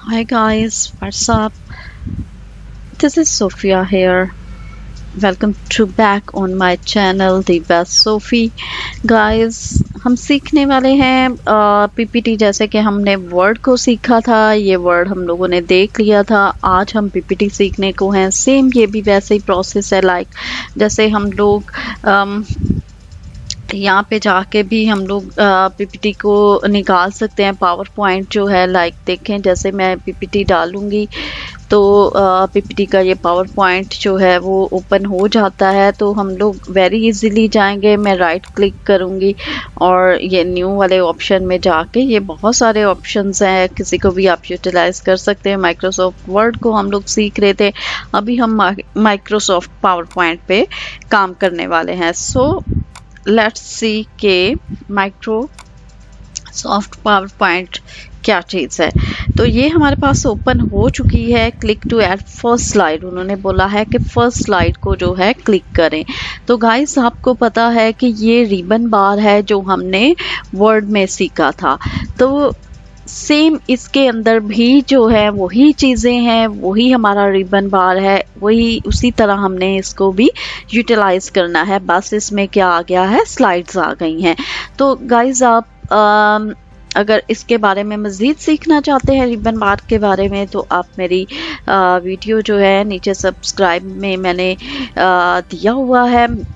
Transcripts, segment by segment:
Hi guys, what's up? This is Sophia here. Welcome to back on my channel The Best Sophie. Guys, हम सीखने वाले हैं PPT. जैसे कि हमने वर्ड को सीखा था, ये वर्ड हम लोगों ने देख लिया था। आज हम पीपीटी सीखने को हैं। सेम ये भी वैसे ही प्रोसेस है, लाइक जैसे हम लोग यहाँ पे जाके भी हम लोग पीपीटी को निकाल सकते हैं। पावर पॉइंट जो है, लाइक देखें, जैसे मैं पीपीटी डालूंगी तो पीपीटी का ये पावर पॉइंट जो है वो ओपन हो जाता है। तो हम लोग वेरी इजीली जाएंगे, मैं राइट क्लिक करूँगी और ये न्यू वाले ऑप्शन में जाके, ये बहुत सारे ऑप्शंस हैं, किसी को भी आप यूटिलाइज कर सकते हैं। माइक्रोसॉफ्ट वर्ड को हम लोग सीख रहे थे, अभी हम माइक्रोसॉफ्ट पावर पॉइंट पे काम करने वाले हैं। सो लेट्स सी के माइक्रोसॉफ्ट पावर पॉइंट क्या चीज़ है। तो ये हमारे पास ओपन हो चुकी है। Click to add first slide, उन्होंने बोला है कि फर्स्ट स्लाइड को जो है क्लिक करें। तो गाइस, आपको पता है कि ये रिबन बार है जो हमने वर्ड में सीखा था। तो सेम इसके अंदर भी जो है वही चीज़ें हैं, वही हमारा रिबन बार है, वही उसी तरह हमने इसको भी यूटिलाइज करना है। बस इसमें क्या आ गया है, स्लाइड्स आ गई हैं। तो गाइज, आप अगर इसके बारे में मज़ीद सीखना चाहते हैं रिबन बार के बारे में, तो आप मेरी वीडियो जो है नीचे सब्सक्राइब में मैंने दिया हुआ है,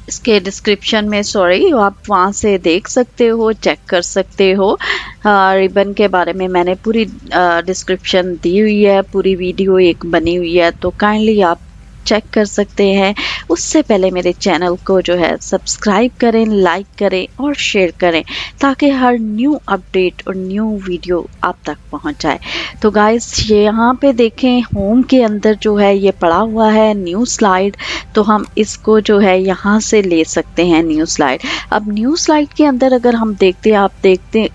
इसके डिस्क्रिप्शन में, सॉरी, आप वहाँ से देख सकते हो, चेक कर सकते हो। रिबन के बारे में मैंने पूरी डिस्क्रिप्शन दी हुई है, पूरी वीडियो एक बनी हुई है, तो काइंडली आप चेक कर सकते हैं। उससे पहले मेरे चैनल को जो है सब्सक्राइब करें, लाइक करें और शेयर करें, ताकि हर न्यू अपडेट और न्यू वीडियो आप तक पहुंच जाए। तो गाइस, ये यहाँ पे देखें, होम के अंदर जो है ये पड़ा हुआ है न्यू स्लाइड। तो हम इसको जो है यहाँ से ले सकते हैं न्यू स्लाइड। अब न्यू स्लाइड के अंदर अगर हम देखते हैं, आप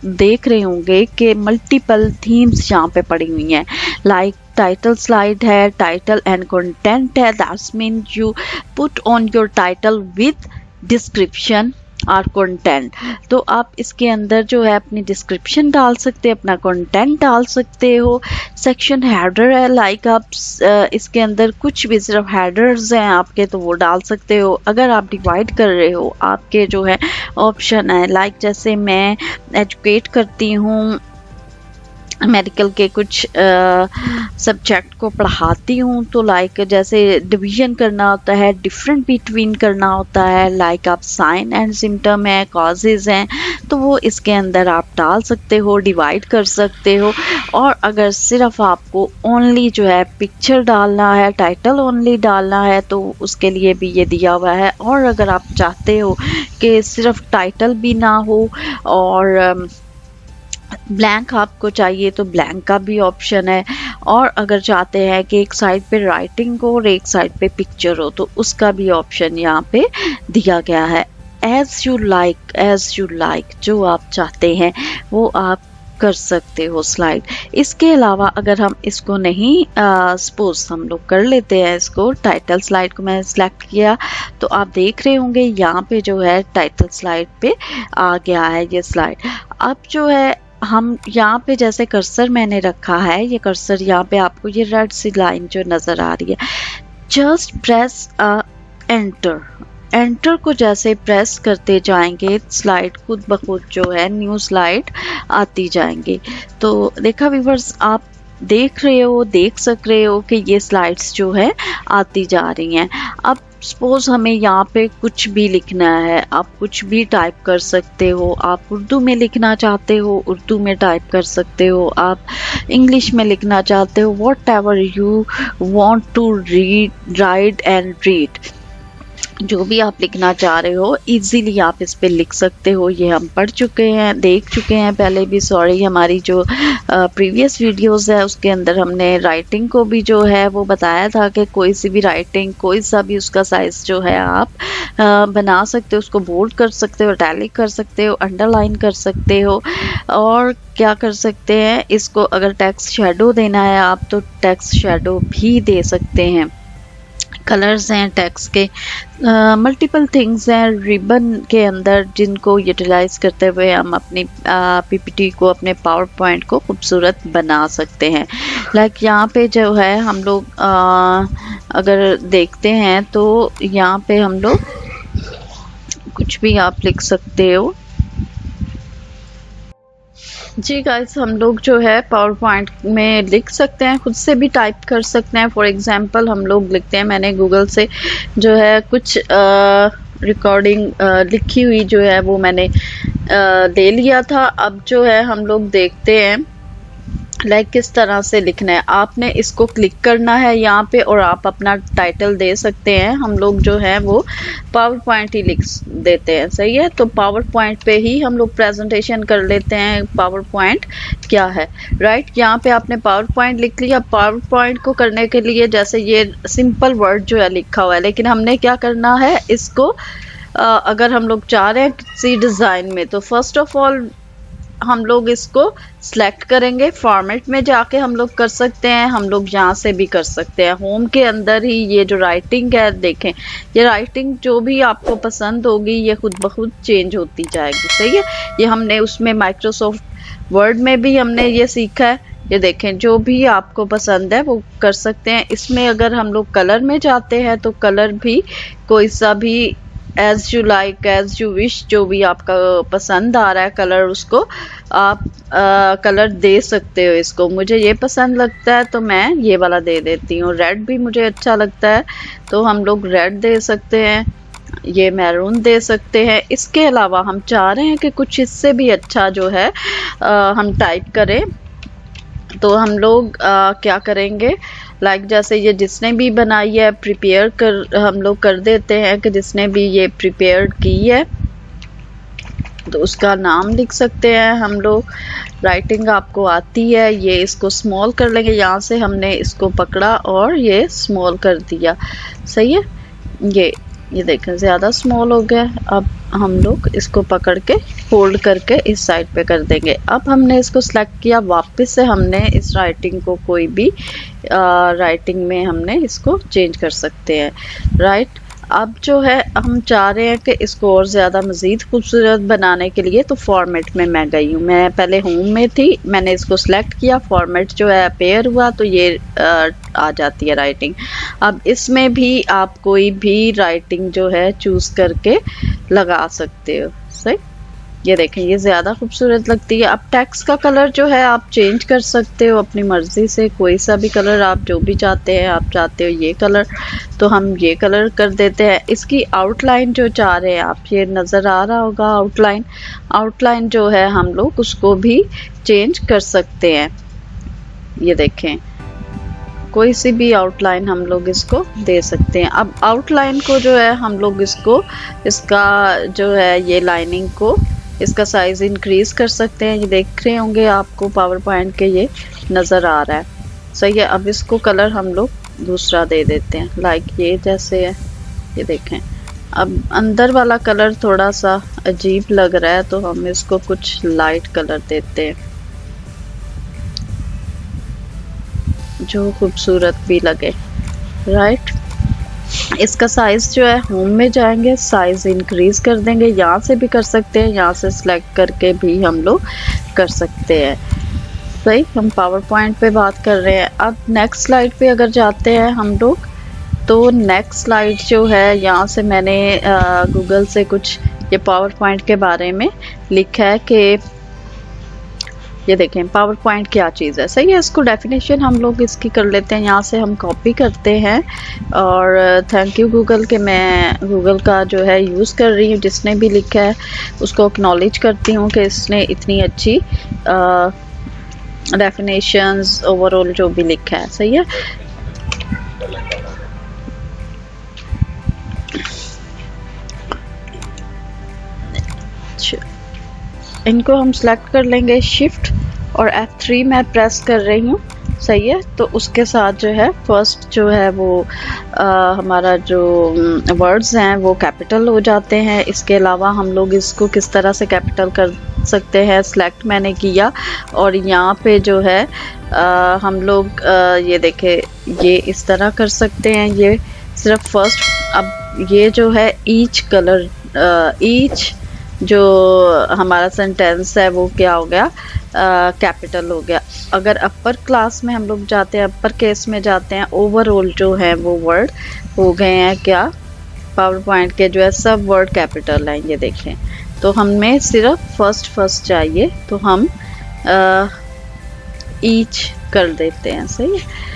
देख रहे होंगे कि मल्टीपल थीम्स यहाँ पे पड़ी हुई हैं। लाइक टाइटल स्लाइड है, टाइटल एंड कंटेंट है, that's mean you put on your title with description और कंटेंट। तो आप इसके अंदर जो है अपनी डिस्क्रिप्शन डाल सकते हैं, अपना कंटेंट डाल सकते हो। सेक्शन हेडर है, लाइक आप इसके अंदर कुछ भी, सिर्फ हेडर्स हैं आपके, तो वो डाल सकते हो। अगर आप डिवाइड कर रहे हो, आपके जो है ऑप्शन है, लाइक जैसे मैं एजुकेट करती हूँ, मेडिकल के कुछ सब्जेक्ट को पढ़ाती हूँ, तो लाइक जैसे डिवीजन करना होता है, डिफरेंट बिटवीन करना होता है, लाइक आप साइन एंड सिम्टम है, कॉजेज हैं, तो वो इसके अंदर आप डाल सकते हो, डिवाइड कर सकते हो। और अगर सिर्फ आपको ओनली जो है पिक्चर डालना है, टाइटल ओनली डालना है, तो उसके लिए भी ये दिया हुआ है। और अगर आप चाहते हो कि सिर्फ टाइटल भी ना हो और ब्लैंक आपको चाहिए, तो ब्लैंक का भी ऑप्शन है। और अगर चाहते हैं कि एक साइड पे राइटिंग हो और एक साइड पे पिक्चर हो, तो उसका भी ऑप्शन यहाँ पे दिया गया है। एज यू लाइक, जो आप चाहते हैं वो आप कर सकते हो स्लाइड। इसके अलावा अगर हम इसको नहीं, सपोज हम लोग कर लेते हैं इसको, टाइटल स्लाइड को मैं सिलेक्ट किया, तो आप देख रहे होंगे यहाँ पे जो है टाइटल स्लाइड पे आ गया है ये स्लाइड। अब जो है हम यहाँ पे जैसे कर्सर मैंने रखा है, ये कर्सर यहाँ पे आपको ये रेड सी लाइन जो नज़र आ रही है, जस्ट प्रेस एंटर को जैसे प्रेस करते जाएंगे, स्लाइड खुद ब खुद जो है न्यू स्लाइड आती जाएंगे। तो देखा व्यूअर्स, आप देख सक रहे हो कि ये स्लाइड्स जो है आती जा रही हैं। अब सपोज हमें यहाँ पे कुछ भी लिखना है, आप कुछ भी टाइप कर सकते हो। आप उर्दू में लिखना चाहते हो, उर्दू में टाइप कर सकते हो। आप इंग्लिश में लिखना चाहते हो, whatever you want to write and read, जो भी आप लिखना चाह रहे हो इजीली आप इस पे लिख सकते हो। ये हम पढ़ चुके हैं, देख चुके हैं पहले भी, सॉरी, हमारी जो प्रीवियस वीडियोस है उसके अंदर हमने राइटिंग को भी जो है वो बताया था कि कोई सी भी राइटिंग, कोई सा भी उसका साइज जो है आप बना सकते हो, उसको बोल्ड कर सकते हो, इटैलिक कर सकते हो, अंडरलाइन कर सकते हो। और क्या कर सकते हैं, इसको अगर टेक्स्ट शेडो देना है आप, तो टेक्स्ट शेडो भी दे सकते हैं। कलर्स हैं टेक्स्ट के, मल्टीपल थिंग्स हैं रिबन के अंदर जिनको यूटिलाइज करते हुए हम अपनी पीपीटी को, अपने पावर पॉइंट को खूबसूरत बना सकते हैं। लाइक यहाँ पे जो है हम लोग अगर देखते हैं तो यहाँ पे हम लोग कुछ भी आप लिख सकते हो। जी गाइस, हम लोग जो है पावर पॉइंट में लिख सकते हैं, खुद से भी टाइप कर सकते हैं। फॉर एग्जांपल हम लोग लिखते हैं, मैंने गूगल से जो है कुछ रिकॉर्डिंग लिखी हुई जो है वो मैंने ले लिया था। अब जो है हम लोग देखते हैं लाइक किस तरह से लिखना है। आपने इसको क्लिक करना है यहाँ पे और आप अपना टाइटल दे सकते हैं। हम लोग जो है वो पावर पॉइंट ही लिख देते हैं, सही है। तो पावर पॉइंट पे ही हम लोग प्रेजेंटेशन कर लेते हैं, पावर पॉइंट क्या है, राइट। यहाँ पे आपने पावर पॉइंट लिख लिया। पावर पॉइंट को करने के लिए जैसे ये सिंपल वर्ड जो है लिखा हुआ है, लेकिन हमने क्या करना है इसको अगर हम लोग चाह रहे हैं किसी डिज़ाइन में, तो फर्स्ट ऑफ ऑल हम लोग इसको सिलेक्ट करेंगे। फॉर्मेट में जाके हम लोग कर सकते हैं, हम लोग यहाँ से भी कर सकते हैं। होम के अंदर ही ये जो राइटिंग है, देखें ये राइटिंग जो भी आपको पसंद होगी ये खुद ब खुद चेंज होती जाएगी, सही है। ये हमने उसमें माइक्रोसॉफ्ट वर्ड में भी हमने ये सीखा है। ये देखें जो भी आपको पसंद है वो कर सकते हैं। इसमें अगर हम लोग कलर में जाते हैं तो कलर भी कोई सा भी as you like, as you wish, जो भी आपका पसंद आ रहा है कलर, उसको आप कलर दे सकते हो। इसको मुझे ये पसंद लगता है तो मैं ये वाला दे देती हूँ। रेड भी मुझे अच्छा लगता है तो हम लोग रेड दे सकते हैं, ये मैरून दे सकते हैं। इसके अलावा हम चाह रहे हैं कि कुछ इससे भी अच्छा जो है हम टाइप करें, तो हम लोग क्या करेंगे, लाइक जैसे ये जिसने भी बनाई है प्रिपेयर कर, हम लोग कर देते हैं कि जिसने भी ये प्रिपेयर की है तो उसका नाम लिख सकते हैं हम लोग। राइटिंग आपको आती है, ये इसको स्मॉल कर लेंगे। यहाँ से हमने इसको पकड़ा और ये स्मॉल कर दिया, सही है। ये देखें ज़्यादा स्मॉल हो गया। अब हम लोग इसको पकड़ के होल्ड करके इस साइड पे कर देंगे। अब हमने इसको सेलेक्ट किया, वापस से हमने इस राइटिंग को कोई भी राइटिंग में हमने इसको चेंज कर सकते हैं, राइट। अब जो है हम चाह रहे हैं कि इसको और ज़्यादा मज़ीद खूबसूरत बनाने के लिए, तो फॉर्मेट में मैं गई हूँ। मैं पहले होम में थी, मैंने इसको सिलेक्ट किया, फॉर्मेट जो है अपेयर हुआ तो ये आ जाती है राइटिंग। अब इसमें भी आप कोई भी राइटिंग जो है चूज़ करके लगा सकते हो, सही। ये देखें ये ज़्यादा खूबसूरत लगती है। अब टेक्स्ट का कलर जो है आप चेंज कर सकते हो अपनी मर्ज़ी से, कोई सा भी कलर आप जो भी चाहते हैं। आप चाहते हो ये कलर तो हम ये कलर कर देते हैं। इसकी आउटलाइन जो चाह रहे हैं आप, ये नज़र आ रहा होगा आउटलाइन जो है हम लोग उसको भी चेंज कर सकते हैं। ये देखें कोई सी भी आउटलाइन हम लोग इसको दे सकते हैं। अब आउटलाइन को जो है हम लोग इसको, इसका जो है ये लाइनिंग को, इसका साइज़ इंक्रीज़ कर सकते हैं। ये देख रहे होंगे आपको पावर पॉइंट के ये नज़र आ रहा है, सही है। अब इसको कलर हम लोग दूसरा दे देते हैं, लाइक ये जैसे है। ये देखें अब अंदर वाला कलर थोड़ा सा अजीब लग रहा है तो हम इसको कुछ लाइट कलर देते हैं जो खूबसूरत भी लगे, राइट। इसका साइज़ जो है होम में जाएंगे, साइज़ इंक्रीज़ कर देंगे। यहाँ से भी कर सकते हैं, यहाँ से सिलेक्ट करके भी हम लोग कर सकते हैं, सही। हम पावर पॉइंट पे बात कर रहे हैं। अब नेक्स्ट स्लाइड पे अगर जाते हैं हम लोग, तो नेक्स्ट स्लाइड जो है यहाँ से मैंने गूगल से कुछ ये पावर पॉइंट के बारे में लिखा है कि ये देखें पावर पॉइंट क्या चीज़ है, सही है। इसको डेफिनेशन हम लोग इसकी कर लेते हैं, यहाँ से हम कॉपी करते हैं। और थैंक यू गूगल कि मैं गूगल का जो है यूज़ कर रही हूँ। जिसने भी लिखा है उसको एक्नॉलेज करती हूँ कि इसने इतनी अच्छी डेफिनेशंस ओवरऑल जो भी लिखा है, सही है। इनको हम सेलेक्ट कर लेंगे, शिफ्ट और F3 मैं प्रेस कर रही हूँ, सही है। तो उसके साथ जो है फर्स्ट जो है वो हमारा जो वर्ड्स हैं वो कैपिटल हो जाते हैं। इसके अलावा हम लोग इसको किस तरह से कैपिटल कर सकते हैं, सेलेक्ट मैंने किया और यहाँ पे जो है हम लोग ये देखें ये इस तरह कर सकते हैं, ये सिर्फ फर्स्ट। अब ये जो है ईच कलर, ईच जो हमारा सेंटेंस है वो क्या हो गया, कैपिटल हो गया। अगर अपर क्लास में हम लोग जाते हैं, अपर केस में जाते हैं, ओवरऑल जो है वो वर्ड हो गए हैं क्या, पावर पॉइंट के जो है सब वर्ड कैपिटल हैं। ये देखें, तो हमें सिर्फ फर्स्ट चाहिए, तो हम ईच कर देते हैं। सही है।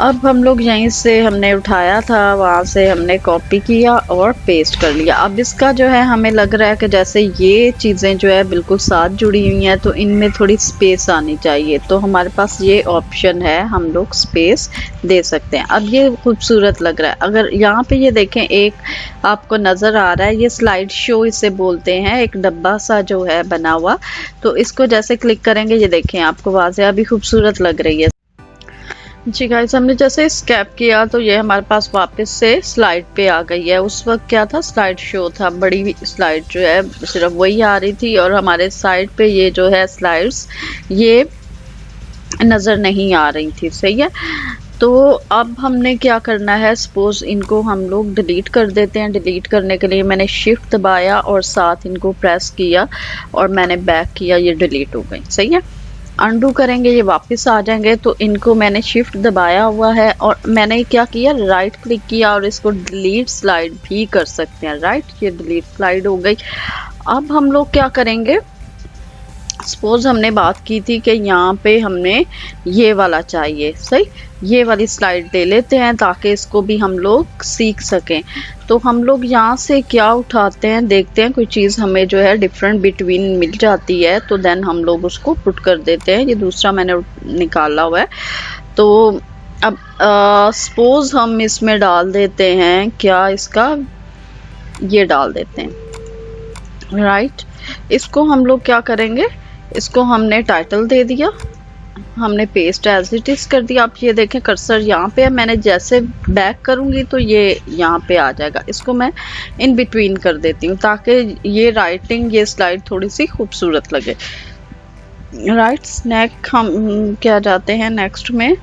अब हम लोग यहीं से हमने उठाया था, वहाँ से हमने कॉपी किया और पेस्ट कर लिया। अब इसका जो है हमें लग रहा है कि जैसे ये चीज़ें जो है बिल्कुल साथ जुड़ी हुई हैं, तो इनमें थोड़ी स्पेस आनी चाहिए। तो हमारे पास ये ऑप्शन है, हम लोग स्पेस दे सकते हैं। अब ये खूबसूरत लग रहा है। अगर यहाँ पे ये देखें, एक आपको नज़र आ रहा है, ये स्लाइड शो इसे बोलते हैं, एक डब्बा सा जो है बना हुआ। तो इसको जैसे क्लिक करेंगे, ये देखें आपको वाज़ेह अभी खूबसूरत लग रही है। जी गाइस, हमने जैसे स्कैप किया तो ये हमारे पास वापस से स्लाइड पे आ गई है। उस वक्त क्या था, स्लाइड शो था, बड़ी स्लाइड जो है सिर्फ वही आ रही थी, और हमारे साइड पे ये जो है स्लाइड्स ये नज़र नहीं आ रही थी। सही है। तो अब हमने क्या करना है, सपोज इनको हम लोग डिलीट कर देते हैं। डिलीट करने के लिए मैंने शिफ्ट दबाया और साथ इनको प्रेस किया और मैंने बैक किया, ये डिलीट हो गई। सही है। अनडू करेंगे, ये वापस आ जाएंगे। तो इनको मैंने शिफ्ट दबाया हुआ है और मैंने क्या किया, राइट क्लिक किया और इसको डिलीट स्लाइड भी कर सकते हैं। राइट, ये डिलीट स्लाइड हो गई। अब हम लोग क्या करेंगे, सपोज हमने बात की थी कि यहाँ पे हमने ये वाला चाहिए। सही, ये वाली स्लाइड ले लेते हैं ताकि इसको भी हम लोग सीख सकें। तो हम लोग यहाँ से क्या उठाते हैं, देखते हैं कोई चीज़ हमें जो है डिफरेंट बिटवीन मिल जाती है, तो देन हम लोग उसको पुट कर देते हैं। ये दूसरा मैंने निकाला हुआ है। तो अब सपोज हम इसमें डाल देते हैं क्या, इसका ये डाल देते हैं। राइट, इसको हम लोग क्या करेंगे, इसको हमने टाइटल दे दिया, हमने पेस्ट एज इट इज कर दिया। आप ये देखें कर्सर यहाँ पे है, मैंने जैसे बैक करूँगी तो ये यहाँ पे आ जाएगा। इसको मैं इन बिटवीन कर देती हूँ ताकि ये राइटिंग, ये स्लाइड थोड़ी सी खूबसूरत लगे। राइट, नेक्स्ट हम क्या जाते हैं नेक्स्ट में,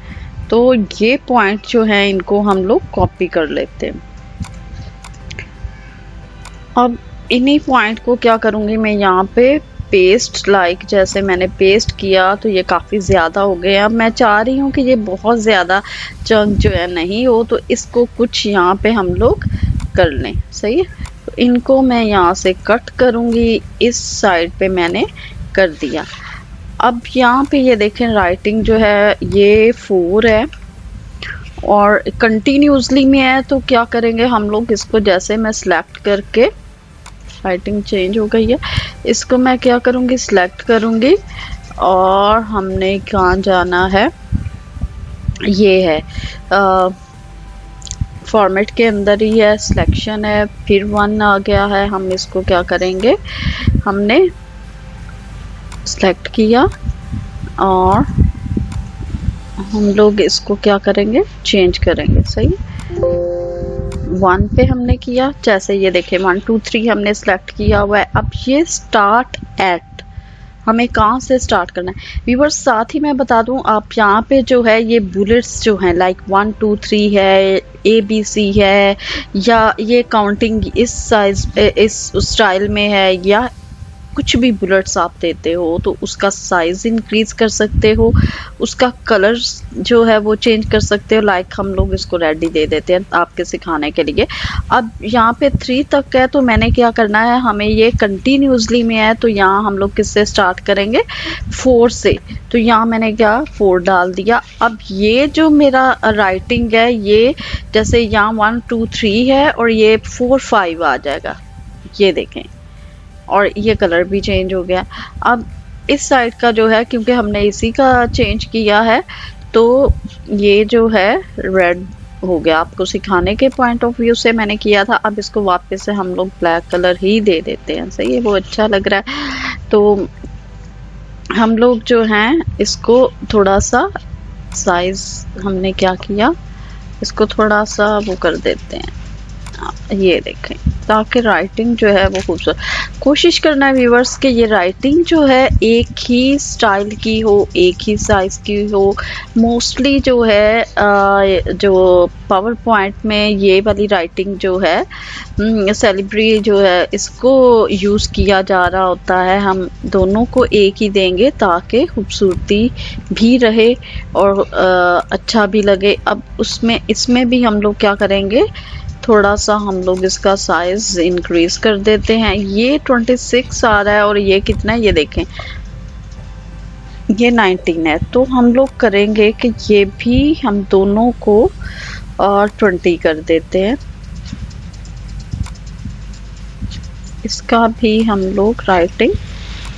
तो ये पॉइंट जो है इनको हम लोग कॉपी कर लेते हैं। अब इन्हीं पॉइंट को क्या करूँगी मैं, यहाँ पे पेस्ट, लाइक जैसे मैंने पेस्ट किया तो ये काफ़ी ज़्यादा हो गए। अब मैं चाह रही हूँ कि ये बहुत ज़्यादा चंक जो है नहीं हो, तो इसको कुछ यहाँ पे हम लोग कर लें। सही है। तो इनको मैं यहाँ से कट करूँगी, इस साइड पे मैंने कर दिया। अब यहाँ पे ये देखें राइटिंग जो है ये 4 है और कंटिन्यूसली में है। तो क्या करेंगे हम लोग, इसको जैसे मैं सिलेक्ट करके, राइटिंग चेंज हो गई है, इसको मैं क्या करूँगी, सिलेक्ट करूँगी और हमने कहाँ जाना है, ये है फॉर्मेट के अंदर ही है, सिलेक्शन है, फिर 1 आ गया है। हम इसको क्या करेंगे, हमने सिलेक्ट किया और हम लोग इसको क्या करेंगे, चेंज करेंगे। सही, 1 पे हमने किया, जैसे ये देखें 1 2 3 हमने सेलेक्ट किया हुआ है। अब ये स्टार्ट एट, हमें कहाँ से स्टार्ट करना है व्यूअर्स, साथ ही मैं बता दूं, आप यहाँ पे जो है ये बुलेट्स जो हैं लाइक 1 2 3 है, ABC है, या ये काउंटिंग इस साइज इस स्टाइल में है, या कुछ भी बुलेट्स आप देते हो तो उसका साइज़ इंक्रीज कर सकते हो, उसका कलर जो है वो चेंज कर सकते हो। लाइक हम लोग इसको रेड ही दे देते हैं आपके सिखाने के लिए। अब यहाँ पे 3 तक है, तो मैंने क्या करना है, हमें ये कंटिन्यूसली में है, तो यहाँ हम लोग किससे स्टार्ट करेंगे, 4 से। तो यहाँ मैंने क्या 4 डाल दिया। अब ये जो मेरा राइटिंग है, ये जैसे यहाँ 1 2 3 है और ये 4 5 आ जाएगा, ये देखें, और ये कलर भी चेंज हो गया। अब इस साइड का जो है, क्योंकि हमने इसी का चेंज किया है, तो ये जो है रेड हो गया। आपको सिखाने के पॉइंट ऑफ व्यू से मैंने किया था। अब इसको वापस से हम लोग ब्लैक कलर ही दे देते हैं। सही है, वो अच्छा लग रहा है। तो हम लोग जो हैं इसको थोड़ा सा साइज, हमने क्या किया, इसको थोड़ा सा वो कर देते हैं, ये देखें, ताकि राइटिंग जो है वो खूबसूरत, कोशिश करना है व्यूअर्स कि ये राइटिंग जो है एक ही स्टाइल की हो, एक ही साइज़ की हो। मोस्टली जो है जो पावर पॉइंट में ये वाली राइटिंग जो है सेलिब्री जो है इसको यूज़ किया जा रहा होता है। हम दोनों को एक ही देंगे ताकि खूबसूरती भी रहे और अच्छा भी लगे। अब इसमें भी हम लोग क्या करेंगे, थोड़ा सा हम लोग इसका साइज इंक्रीज कर देते हैं। ये 26 आ रहा है और ये कितना है ये देखें, ये 19 है। तो हम लोग करेंगे कि ये भी हम दोनों को और 20 कर देते हैं। इसका भी हम लोग राइटिंग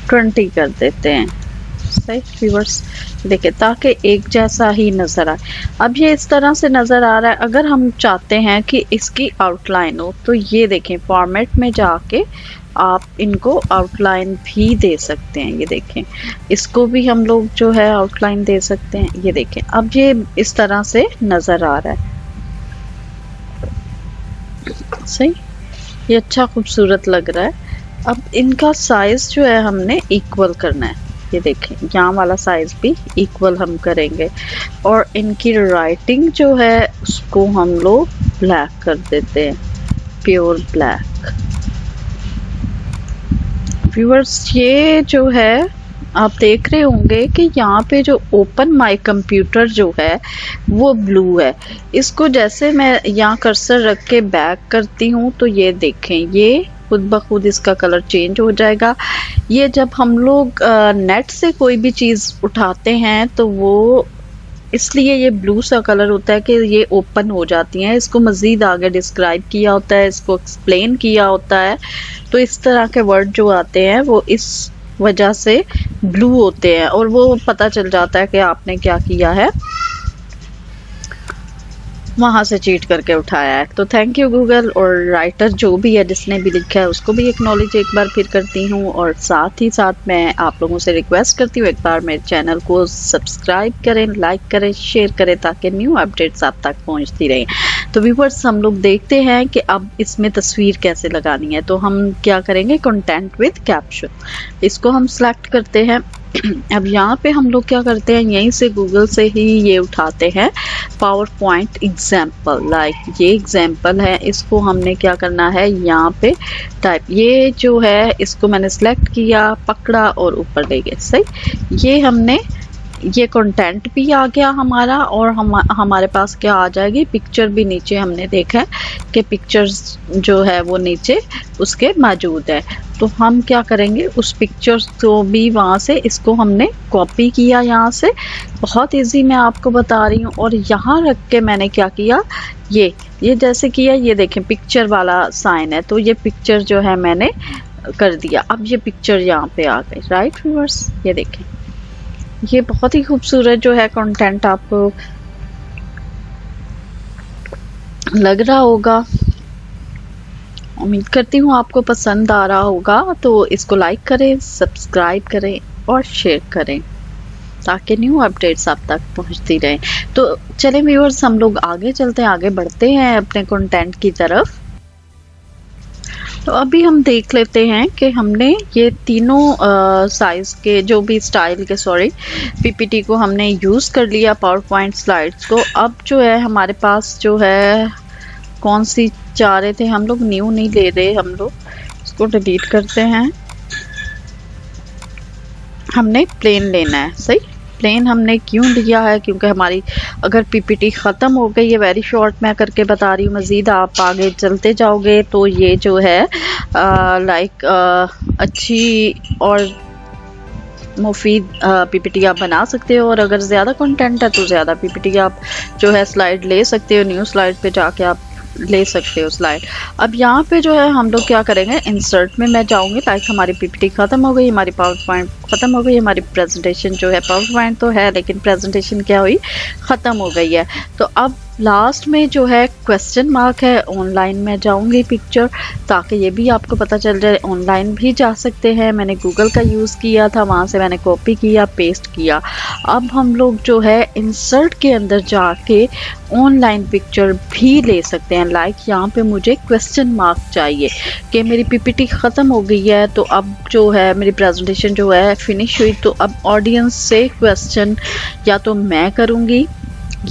20 कर देते हैं। सही व्यूअर्स देखिए, ताकि एक जैसा ही नज़र आए। अब ये इस तरह से नज़र आ रहा है। अगर हम चाहते हैं कि इसकी आउटलाइन हो तो ये देखें, फॉर्मेट में जाके आप इनको आउटलाइन भी दे सकते हैं। ये देखें, इसको भी हम लोग जो है आउटलाइन दे सकते हैं। ये देखें, अब ये इस तरह से नज़र आ रहा है। सही, ये अच्छा खूबसूरत लग रहा है। अब इनका साइज़ जो है हमने इक्वल करना है। ये देखें, यहाँ वाला साइज भी इक्वल हम करेंगे और इनकी राइटिंग जो है उसको हम लोग ब्लैक कर देते हैं, प्योर ब्लैक। व्यूअर्स ये जो है आप देख रहे होंगे कि यहाँ पे जो ओपन माय कंप्यूटर जो है वो ब्लू है। इसको जैसे मैं यहाँ कर्सर रख के बैक करती हूँ तो ये देखें, ये खुद ब खुद इसका कलर चेंज हो जाएगा। ये जब हम लोग नेट से कोई भी चीज़ उठाते हैं तो वो इसलिए ये ब्लू सा कलर होता है कि ये ओपन हो जाती हैं। इसको मज़ीद आगे डिस्क्राइब किया होता है, इसको एक्सप्लेन किया होता है। तो इस तरह के वर्ड जो आते हैं वो इस वजह से ब्लू होते हैं और वो पता चल जाता है कि आपने क्या किया है, वहाँ से चीट करके उठाया है। तो थैंक यू गूगल। और राइटर जो भी है जिसने भी लिखा है उसको भी एक्नॉलेज एक बार फिर करती हूँ। और साथ ही साथ मैं आप लोगों से रिक्वेस्ट करती हूँ एक बार मेरे चैनल को सब्सक्राइब करें, लाइक करें, शेयर करें ताकि न्यू अपडेट्स आप तक पहुँचती रहें। तो व्यूअर्स हम लोग देखते हैं कि अब इसमें तस्वीर कैसे लगानी है। तो हम क्या करेंगे, कंटेंट विद कैप्शन, इसको हम सेलेक्ट करते हैं। अब यहाँ पे हम लोग क्या करते हैं, यहीं से गूगल से ही ये उठाते हैं पावर पॉइंट एग्जाम्पल। लाइक ये एग्जाम्पल है, इसको हमने क्या करना है, यहाँ पे टाइप, ये जो है इसको मैंने सेलेक्ट किया, पकड़ा और ऊपर ले गए। सही, ये हमने, ये कंटेंट भी आ गया हमारा और हमारे पास क्या आ जाएगी, पिक्चर भी नीचे हमने देखा है कि पिक्चर्स जो है वो नीचे उसके मौजूद है। तो हम क्या करेंगे, उस पिक्चर्स को भी वहाँ से, इसको हमने कॉपी किया यहाँ से, बहुत इजी मैं आपको बता रही हूँ। और यहाँ रख के मैंने क्या किया, ये जैसे किया, ये देखें पिक्चर वाला साइन है, तो ये पिक्चर जो है मैंने कर दिया। अब ये पिक्चर यहाँ पे आ गई। राइट व्यूअर्स, ये देखें, ये बहुत ही खूबसूरत जो है कंटेंट आपको लग रहा होगा। उम्मीद करती हूँ आपको पसंद आ रहा होगा। तो इसको लाइक करें, सब्सक्राइब करें और शेयर करें ताकि न्यू अपडेट्स आप तक पहुँचती रहें। तो चलें व्यूअर्स, हम लोग आगे चलते हैं, आगे बढ़ते हैं अपने कंटेंट की तरफ। तो अभी हम देख लेते हैं कि हमने ये तीनों साइज़ के जो भी स्टाइल के पीपीटी को हमने यूज़ कर लिया, पावर पॉइंट स्लाइड्स को। अब जो है हमारे पास जो है कौन सी चाह रहे थे हम लोग, न्यू नहीं ले रहे हम लोग, इसको डिलीट करते हैं। हमने प्लेन लेना है। सही, प्लेन हमने क्यों लिया है, क्योंकि हमारी अगर पीपीटी ख़त्म हो गई, ये वेरी शॉर्ट मैं करके बता रही हूँ, मज़ीद आप आगे चलते जाओगे तो ये जो है लाइक अच्छी और मुफीद पीपीटी आप बना सकते हो। और अगर ज़्यादा कंटेंट है तो ज़्यादा पीपीटी आप जो है स्लाइड ले सकते हो, न्यू स्लाइड पे जाके आप ले सकते हो स्लाइड। अब यहाँ पे जो है हम लोग क्या करेंगे, इंसर्ट में मैं जाऊँगी, लाइक हमारी पीपीटी ख़त्म हो गई, हमारी पावर पॉइंट ख़त्म हो गई, हमारी प्रेजेंटेशन जो है, पावर पॉइंट तो है लेकिन प्रेजेंटेशन क्या हुई, ख़त्म हो गई है। तो अब लास्ट में जो है क्वेश्चन मार्क है, ऑनलाइन में जाऊंगी पिक्चर, ताकि ये भी आपको पता चल जाए ऑनलाइन भी जा सकते हैं। मैंने गूगल का यूज़ किया था, वहाँ से मैंने कॉपी किया, पेस्ट किया। अब हम लोग जो है इंसर्ट के अंदर जाके ऑनलाइन पिक्चर भी ले सकते हैं। लाइक यहाँ पे मुझे क्वेश्चन मार्क चाहिए कि मेरी पीपीटी ख़त्म हो गई है, तो अब जो है मेरी प्रेजेंटेशन जो है फिनिश हुई, तो अब ऑडियंस से क्वेश्चन या तो मैं करूँगी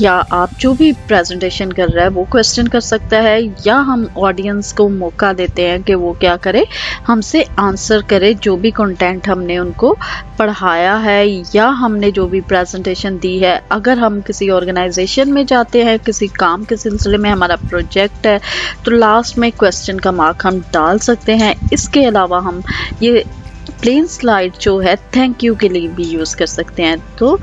या आप जो भी प्रेजेंटेशन कर रहा है वो क्वेश्चन कर सकता है, या हम ऑडियंस को मौका देते हैं कि वो क्या करे, हमसे आंसर करे जो भी कंटेंट हमने उनको पढ़ाया है या हमने जो भी प्रेजेंटेशन दी है। अगर हम किसी ऑर्गेनाइजेशन में जाते हैं, किसी काम के सिलसिले में हमारा प्रोजेक्ट है, तो लास्ट में क्वेश्चन का मार्क हम डाल सकते हैं। इसके अलावा हम ये प्लेन स्लाइड जो है थैंक यू के लिए भी यूज़ कर सकते हैं। तो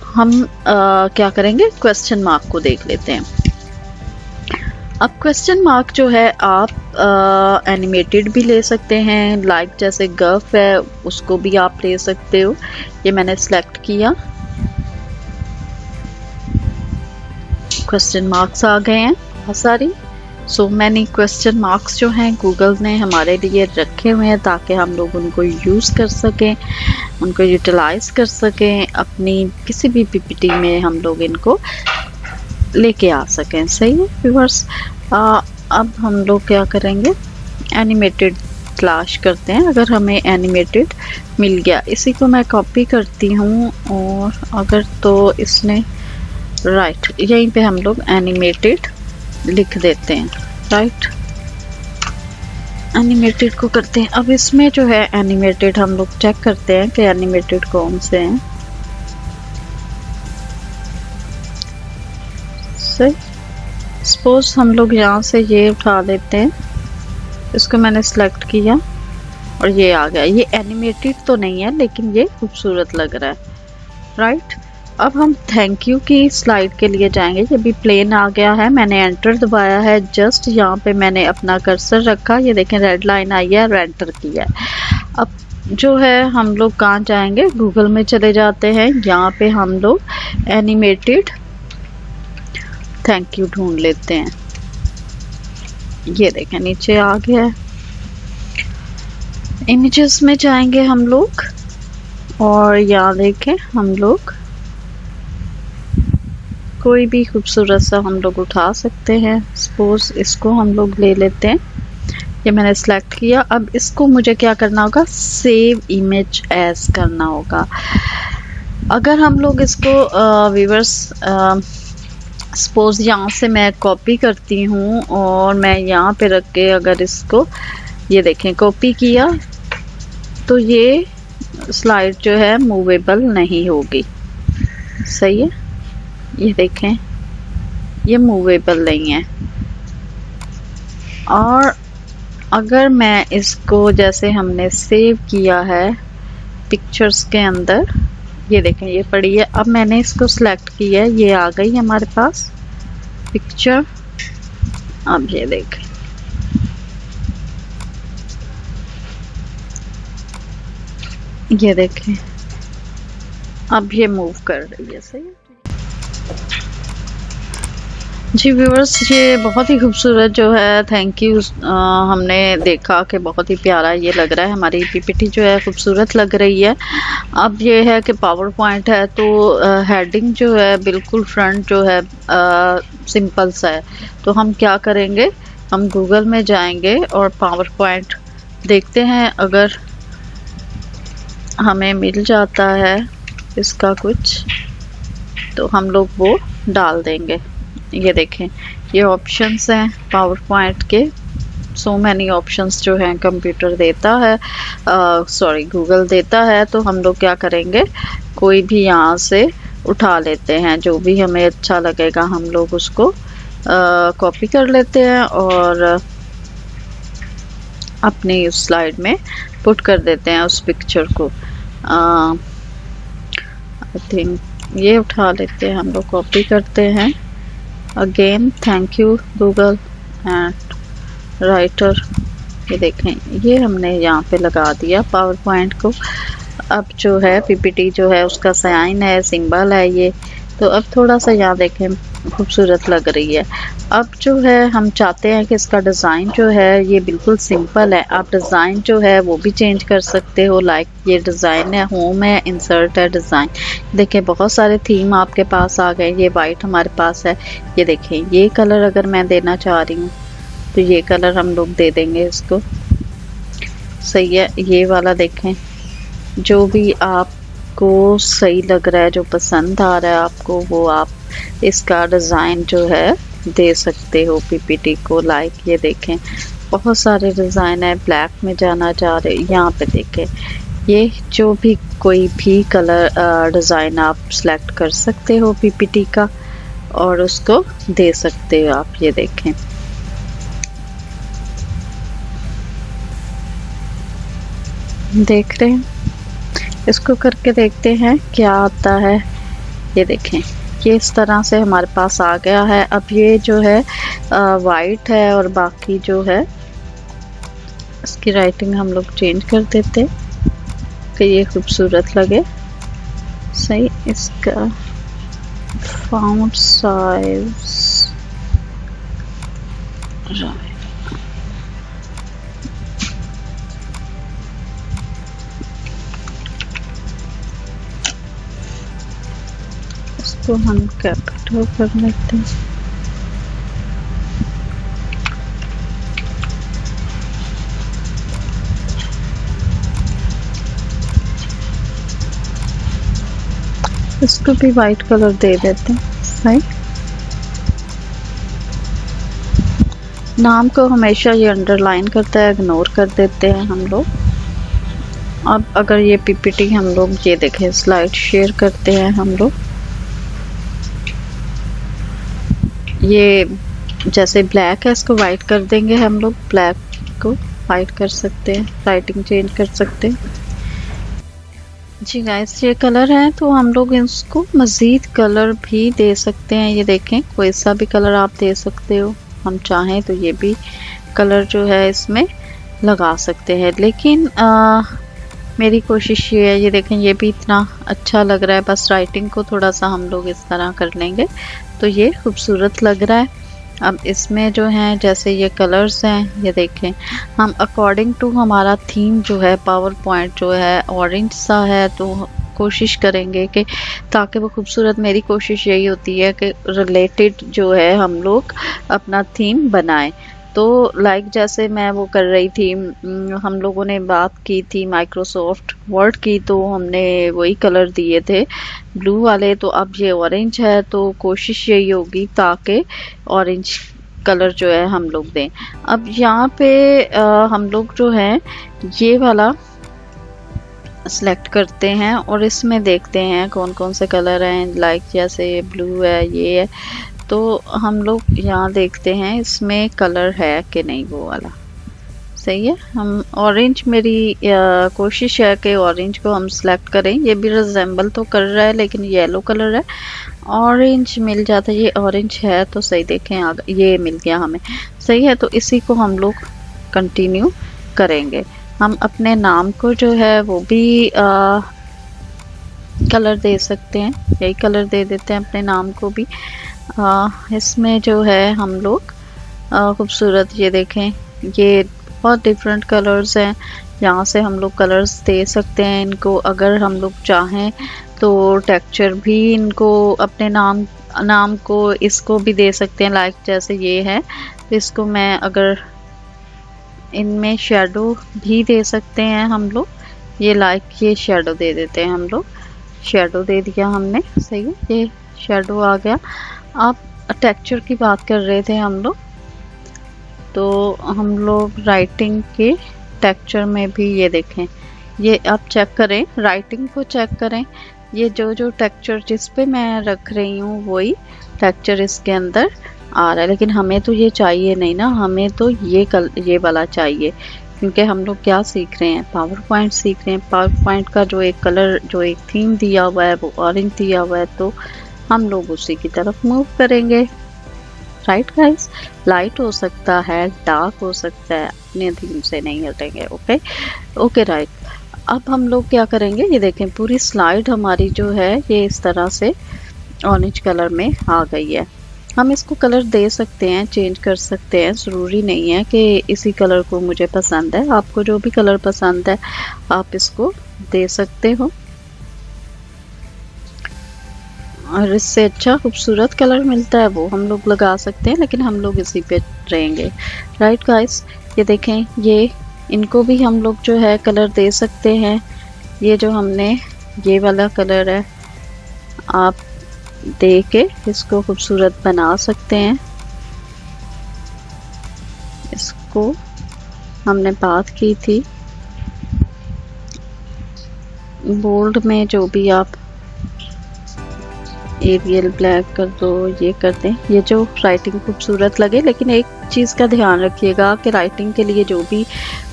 हम क्या करेंगे, क्वेश्चन मार्क को देख लेते हैं। अब क्वेश्चन मार्क जो है आप एनिमेटेड भी ले सकते हैं, लाइक जैसे गफ है उसको भी आप ले सकते हो। ये मैंने सेलेक्ट किया, क्वेश्चन मार्क्स आ गए हैं बहुत सारी। सो मैनी क्वेश्चन मार्क्स जो हैं गूगल ने हमारे लिए रखे हुए हैं ताकि हम लोग उनको यूज़ कर सकें, उनको यूटिलाइज़ कर सकें, अपनी किसी भी पीपीटी में हम लोग इनको लेके आ सकें। सही है व्यूअर्स। अब हम लोग क्या करेंगे, एनिमेटेड तलाश करते हैं। अगर हमें एनिमेटेड मिल गया, इसी को मैं कॉपी करती हूँ, और अगर तो इसने राइट यहीं पे हम लोग एनिमेटेड लिख देते हैं। राइट, एनिमेटेड को करते हैं। अब इसमें जो है एनिमेटेड हम लोग चेक करते हैं कि एनिमेटेड कौन से हैं। सही, सपोज हम लोग यहाँ से ये उठा लेते हैं, इसको मैंने सेलेक्ट किया और ये आ गया। ये एनिमेटेड तो नहीं है लेकिन ये खूबसूरत लग रहा है। राइट, अब हम थैंक यू की स्लाइड के लिए जाएंगे। ये भी प्लेन आ गया है, मैंने एंटर दबाया है, जस्ट यहाँ पे मैंने अपना कर्सर रखा, ये देखें रेड लाइन आई है और एंटर किया है। अब जो है हम लोग कहाँ जाएंगे, गूगल में चले जाते हैं। यहाँ पे हम लोग एनिमेटेड थैंक यू ढूंढ लेते हैं। ये देखें नीचे आ गया है। इमेजेस में जाएंगे हम लोग और यहाँ देखें हम लोग कोई भी खूबसूरत सा हम लोग उठा सकते हैं। सपोज इसको हम लोग ले लेते हैं, ये मैंने सेलेक्ट किया। अब इसको मुझे क्या करना होगा, सेव इमेज एज करना होगा। अगर हम लोग इसको व्यूअर्स सपोज यहाँ से मैं कॉपी करती हूँ और मैं यहाँ पे रख के अगर इसको ये देखें कॉपी किया, तो ये स्लाइड जो है मूवेबल नहीं होगी। सही है, ये देखें ये मूवेबल नहीं है। और अगर मैं इसको जैसे हमने सेव किया है पिक्चर्स के अंदर, ये देखें ये पड़ी है। अब मैंने इसको सिलेक्ट किया है, ये आ गई हमारे पास पिक्चर। अब ये देखें, ये देखें अब ये मूव कर रही है। सही है जी व्यूअर्स, ये बहुत ही खूबसूरत जो है थैंक यू हमने देखा कि बहुत ही प्यारा ये लग रहा है। हमारी पीपीटी जो है खूबसूरत लग रही है। अब ये है कि पावर पॉइंट है तो हेडिंग जो है बिल्कुल फ्रंट जो है सिंपल सा है। तो हम क्या करेंगे, हम गूगल में जाएंगे और पावर पॉइंट देखते हैं, अगर हमें मिल जाता है इसका कुछ तो हम लोग वो डाल देंगे। ये देखें ये ऑप्शंस हैं पावर पॉइंट के, सो मैनी ऑप्शंस जो हैं कंप्यूटर देता है, सॉरी गूगल देता है। तो हम लोग क्या करेंगे, कोई भी यहाँ से उठा लेते हैं, जो भी हमें अच्छा लगेगा हम लोग उसको कॉपी कर लेते हैं और अपनी उस स्लाइड में पुट कर देते हैं उस पिक्चर को। आई थिंक ये उठा लेते हैं हम लोग, कॉपी करते हैं। Again thank you Google and writer, ये देखें ये हमने यहाँ पे लगा दिया पावर पॉइंट को। अब जो है पीपीटी जो है उसका साइन है, सिंबल है ये। तो अब थोड़ा सा यहाँ देखें खूबसूरत लग रही है। अब जो है हम चाहते हैं कि इसका डिज़ाइन जो है ये बिल्कुल सिंपल है, आप डिज़ाइन जो है वो भी चेंज कर सकते हो। लाइक ये डिज़ाइन है, होम है, इंसर्ट है, डिज़ाइन। देखिए बहुत सारे थीम आपके पास आ गए। ये वाइट हमारे पास है, ये देखें ये कलर अगर मैं देना चाह रही हूँ तो ये कलर हम लोग दे देंगे इसको। सही है, ये वाला देखें, जो भी आपको सही लग रहा है, जो पसंद आ रहा है आपको, वो आप इसका डिज़ाइन जो है दे सकते हो पीपीटी को। लाइक ये देखें बहुत सारे डिज़ाइन है। ब्लैक में जाना चाह रहे, यहाँ पे देखें, ये जो भी कोई भी कलर डिज़ाइन आप सेलेक्ट कर सकते हो पीपीटी का और उसको दे सकते हो आप। ये देखें, देख रहे हैं, इसको करके देखते हैं क्या आता है। ये देखें, ये इस तरह से हमारे पास आ गया है। अब ये जो है वाइट है और बाकी जो है इसकी राइटिंग हम लोग चेंज कर देते कि ये खूबसूरत लगे। सही, इसका फॉन्ट साइज राइट, इसको हम कैपिटल कर लेते हैं। इसको भी वाइट कलर दे देते हैं। सही, नाम को हमेशा ये अंडरलाइन करता है, इग्नोर कर देते हैं हम लोग। अब अगर ये पीपीटी हम लोग ये देखें स्लाइड शेयर करते हैं हम लोग, ये जैसे ब्लैक है इसको वाइट कर देंगे हम लोग। ब्लैक को वाइट कर सकते हैं, राइटिंग चेंज कर सकते हैं। जी गाइस, ये कलर है तो हम लोग इसको मज़ीद कलर भी दे सकते हैं। ये देखें, कोई सा भी कलर आप दे सकते हो। हम चाहें तो ये भी कलर जो है इसमें लगा सकते हैं, लेकिन मेरी कोशिश ये है, ये देखें ये भी इतना अच्छा लग रहा है। बस राइटिंग को थोड़ा सा हम लोग इस तरह कर लेंगे तो ये खूबसूरत लग रहा है। अब इसमें जो हैं जैसे ये कलर्स हैं, ये देखें हम अकॉर्डिंग टू हमारा थीम जो है पावर पॉइंट जो है ऑरेंज सा है, तो कोशिश करेंगे कि ताकि वो खूबसूरत, मेरी कोशिश यही होती है कि रिलेटेड जो है हम लोग अपना थीम बनाएं। तो लाइक जैसे मैं वो कर रही थी, हम लोगों ने बात की थी माइक्रोसॉफ्ट वर्ड की, तो हमने वही कलर दिए थे ब्लू वाले। तो अब ये ऑरेंज है तो कोशिश यही होगी ताकि ऑरेंज कलर जो है हम लोग दें। अब यहाँ पे हम लोग जो है ये वाला सेलेक्ट करते हैं और इसमें देखते हैं कौन कौन से कलर हैं। लाइक जैसे ब्लू है, ये है, तो हम लोग यहाँ देखते हैं इसमें कलर है कि नहीं वो वाला। सही है, हम ऑरेंज, मेरी कोशिश है कि ऑरेंज को हम सेलेक्ट करें। ये भी रिजेंबल तो कर रहा है लेकिन येलो कलर है, ऑरेंज मिल जाता है। ये ऑरेंज है तो सही, देखें ये मिल गया हमें। सही है, तो इसी को हम लोग कंटिन्यू करेंगे। हम अपने नाम को जो है वो भी कलर दे सकते हैं, यही कलर दे देते हैं अपने नाम को भी। इसमें जो है हम लोग खूबसूरत, ये देखें ये बहुत डिफरेंट कलर्स हैं। यहाँ से हम लोग कलर्स दे सकते हैं इनको। अगर हम लोग चाहें तो टेक्सचर भी इनको अपने नाम को इसको भी दे सकते हैं। लाइक जैसे ये है तो इसको मैं अगर इनमें शेडो भी दे सकते हैं हम लोग। ये लाइक ये शेडो दे देते हैं हम लोग, शेडो दे दिया हमने। सही है, ये शेडो आ गया। अब टेक्सचर की बात कर रहे थे हम लोग, तो हम लोग राइटिंग के टेक्सचर में भी ये देखें, ये आप चेक करें, राइटिंग को चेक करें। ये जो टेक्सचर जिस पे मैं रख रही हूँ वही टेक्सचर इसके अंदर आ रहा है, लेकिन हमें तो ये चाहिए नहीं ना, हमें तो ये वाला चाहिए, क्योंकि हम लोग क्या सीख रहे हैं, पावर पॉइंट सीख रहे हैं। पावर पॉइंट का जो एक कलर, जो एक थीम दिया हुआ है वो ऑरेंज दिया हुआ है, तो हम लोग उसी की तरफ मूव करेंगे। राइट गाइस, लाइट हो सकता है, डार्क हो सकता है, अपने थीम से नहीं हटेंगे। Okay right. अब हम लोग क्या करेंगे, ये देखें पूरी स्लाइड हमारी जो है ये इस तरह से ऑरेंज कलर में आ गई है। हम इसको कलर दे सकते हैं, चेंज कर सकते हैं, ज़रूरी नहीं है कि इसी कलर को मुझे पसंद है। आपको जो भी कलर पसंद है आप इसको दे सकते हो और इससे अच्छा खूबसूरत कलर मिलता है वो हम लोग लगा सकते हैं, लेकिन हम लोग इसी पे रहेंगे। राइट गाइस, ये देखें, ये इनको भी हम लोग जो है कलर दे सकते हैं। ये जो हमने ये वाला कलर है आप दे के इसको खूबसूरत बना सकते हैं। इसको हमने बात की थी बोल्ड में, जो भी आप एरियल ब्लैक कर दो, ये कर दें, ये जो राइटिंग खूबसूरत लगे। लेकिन एक चीज़ का ध्यान रखिएगा कि राइटिंग के लिए जो भी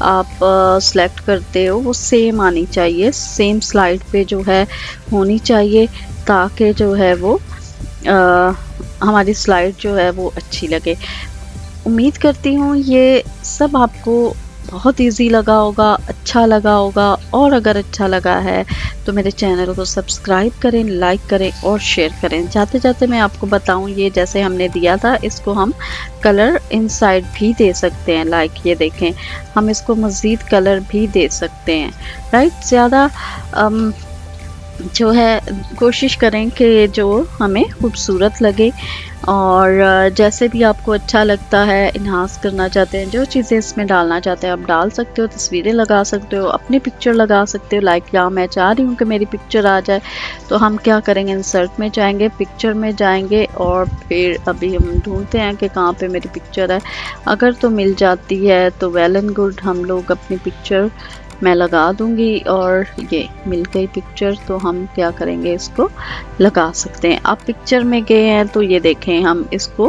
आप सेलेक्ट करते हो वो सेम आनी चाहिए, सेम स्लाइड पे जो है होनी चाहिए, ताकि जो है वो हमारी स्लाइड जो है वो अच्छी लगे। उम्मीद करती हूँ ये सब आपको बहुत इजी लगा होगा, अच्छा लगा होगा। और अगर अच्छा लगा है तो मेरे चैनल को सब्सक्राइब करें, लाइक करें और शेयर करें। जाते जाते मैं आपको बताऊं, ये जैसे हमने दिया था इसको हम कलर इनसाइड भी दे सकते हैं। लाइक ये देखें, हम इसको मज़ीद कलर भी दे सकते हैं। राइट, ज़्यादा जो है कोशिश करें कि जो हमें खूबसूरत लगे। और जैसे भी आपको अच्छा लगता है, इन्हांस करना चाहते हैं, जो चीज़ें इसमें डालना चाहते हैं आप डाल सकते हो। तस्वीरें लगा सकते हो, अपनी पिक्चर लगा सकते हो। लाइक यहाँ मैं चाह रही हूँ कि मेरी पिक्चर आ जाए, तो हम क्या करेंगे, इंसर्ट में जाएंगे, पिक्चर में जाएंगे और फिर अभी हम ढूंढते हैं कि कहाँ पे मेरी पिक्चर है। अगर तो मिल जाती है तो वेल एंड गुड, हम लोग अपनी पिक्चर मैं लगा दूंगी। और ये मिल गई पिक्चर, तो हम क्या करेंगे, इसको लगा सकते हैं। आप पिक्चर में गए हैं तो ये देखें, हम इसको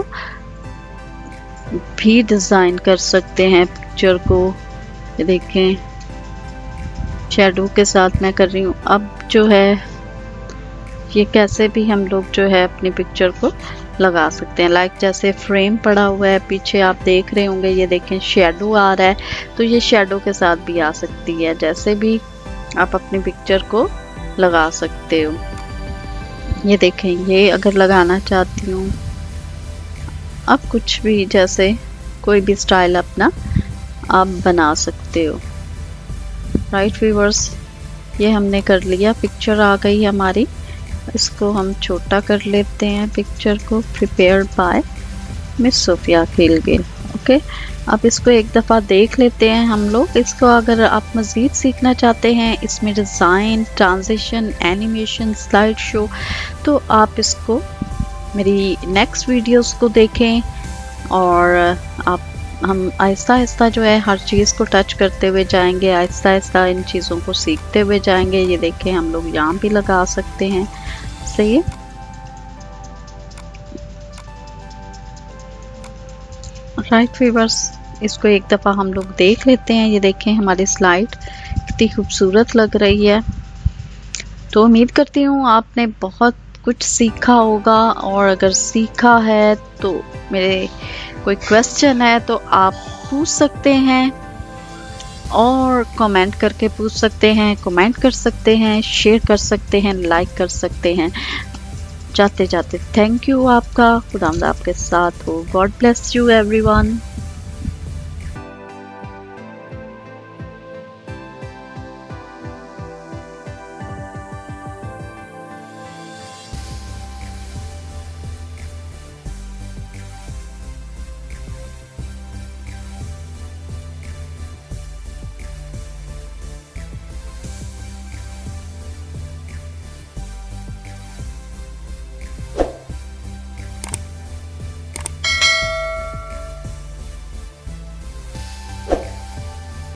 भी डिज़ाइन कर सकते हैं पिक्चर को। ये देखें, शैडो के साथ मैं कर रही हूँ। अब जो है ये कैसे भी हम लोग जो है अपनी पिक्चर को लगा सकते हैं। लाइक जैसे फ्रेम पड़ा हुआ है पीछे, आप देख रहे होंगे, ये देखें शैडो आ रहा है, तो ये शैडो के साथ भी आ सकती है। जैसे भी आप अपनी पिक्चर को लगा सकते हो। ये देखें, ये अगर लगाना चाहती हूँ, अब कुछ भी जैसे कोई भी स्टाइल अपना आप बना सकते हो। राइट व्यूअर्स, ये हमने कर लिया, पिक्चर आ गई हमारी। इसको हम छोटा कर लेते हैं पिक्चर को। प्रिपेयर्ड बाय मिस सोफिया खिलगिल। ओके, अब इसको एक दफ़ा देख लेते हैं हम लोग। इसको अगर आप मज़ीद सीखना चाहते हैं, इसमें design, transition, animation, slide show, तो आप इसको मेरी नेक्स्ट वीडियोस को देखें। और हम आहिस्ता आहिस्ता जो है हर चीज़ को टच करते हुए जाएंगे, आहिस्ता आहिस्ता इन चीज़ों को सीखते हुए जाएंगे। ये देखें, हम लोग यहाँ भी लगा सकते हैं। सही है, राइट व्यूअर्स, इसको एक दफ़ा हम लोग देख लेते हैं। ये देखें, हमारी स्लाइड कितनी खूबसूरत लग रही है। तो उम्मीद करती हूँ आपने बहुत कुछ सीखा होगा, और अगर सीखा है तो मेरे कोई क्वेश्चन है तो आप पूछ सकते हैं, और कमेंट करके पूछ सकते हैं, कमेंट कर सकते हैं, शेयर कर सकते हैं, लाइक कर सकते हैं। जाते जाते थैंक यू आपका, खुदा आपके साथ हो। God bless you everyone.